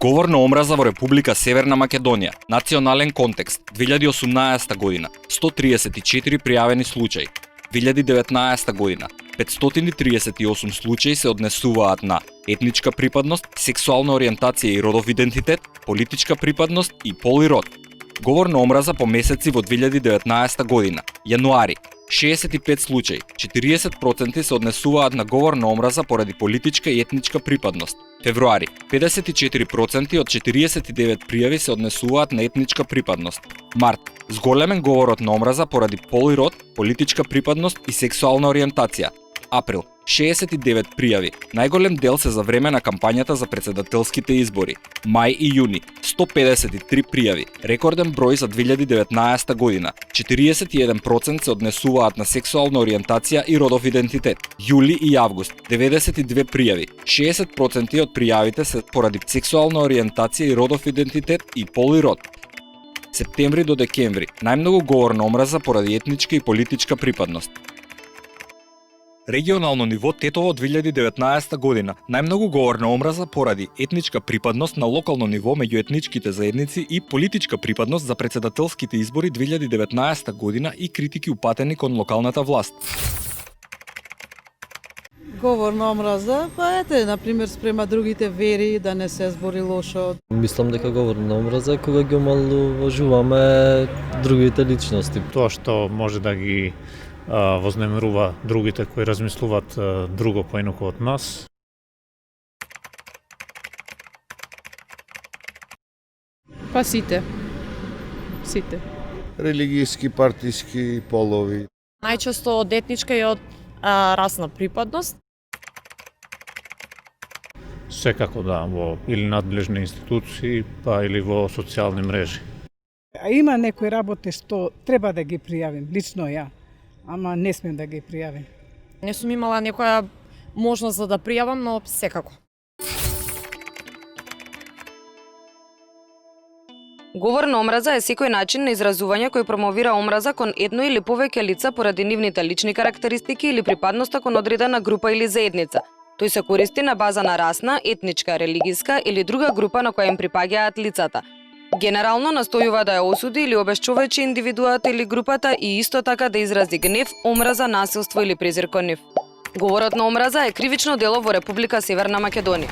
Говор на омраза во Република Северна Македонија. Национален контекст. 2018 година. 134 пријавени случаи. 2019 година. 538 случаи се однесуваат на етничка припадност, сексуална ориентација и родов идентитет, политичка припадност и пол и род. Говор на омраза по месеци во 2019 година. Јануари 65 случаи, 40% се однесуваат на говор на омраза поради политичка и етничка припадност. Февруари 54% од 49 пријави се однесуваат на етничка припадност. Март зголемен говорот на омраза поради пол и род, политичка припадност и сексуална ориентација. Април 69 пријави, најголем дел се за време на кампањата за председателските избори. Мај и јуни 153 пријави, рекорден број за 2019 година. 41% се однесуваат на сексуална ориентација и родов идентитет. Јули и август 92 пријави, 60% од пријавите се поради сексуална ориентација и родов идентитет и пол и род. Септември до декември најмногу говор на омраза поради етничка и политичка припадност. Регионално ниво Тетово 2019 година. Најмногу говор на омраза поради етничка припадност на локално ниво меѓу етничките заедници и политичка припадност за председателските избори 2019 година и критики упатени кон локалната власт. Говор на омраза, на пример спрема другите вери, да не се збори лошо. Мислам дека говор на омраза е кога ги омалуважуваме другите личности. Тоа што може да ги вознемирува другите кои размислуваат друго поинаку од нас. Па сите. Религијски, партиски, полови. Најчесто од етничка и од расна припадност. Секако да, во или надлежни институции, па или во социјални мрежи. Има некои работи што треба да ги пријавим, лично ја, ама не смем да ги пријавим. Не сум имала некоја можност за да пријавам, но секако. Говор на омраза е секој начин на изразување кој промовира омраза кон едно или повеќе лица поради нивните лични карактеристики или припадноста кон одредена група или заедница. Тој се користи на база на расна, етничка, религиска или друга група на која им припаѓаат лицата. Генерално настојува да ја осуди или обесчовечи индивидуата или групата и исто така да изрази гнев, омраза, насилство или презир кон нив. Говорот на омраза е кривично дело во Република Северна Македонија.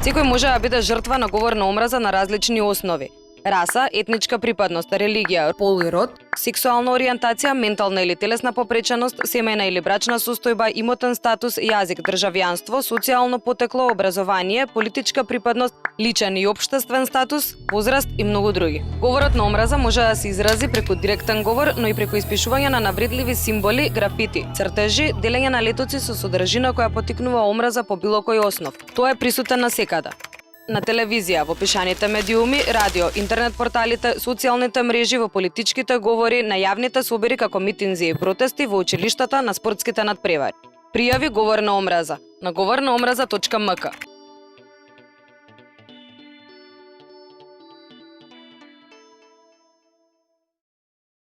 Секој може да биде жртва на говор на омраза на различни основи: раса, етничка припадност, религија, пол и род, сексуална ориентација, ментална или телесна попреченост, семејна или брачна состојба, имотен статус, јазик, државјанство, социјално потекло, образование, политичка припадност, личен и општествен статус, возраст и многу други. Говорот на омраза може да се изрази преку директен говор, но и преку испишување на навредливи символи, графити, цртежи, делење на летоци со содржина која поттикнува омраза по било кој основ. Тоа е присутен насекаде. На телевизија, во пишаните медиуми, радио, интернет порталите, социјалните мрежи, во политичките говори, на јавните собери како митинзи и протести, во училиштата, на спортските надпревари. Пријави говор на омраза на говорнаомраза.мк.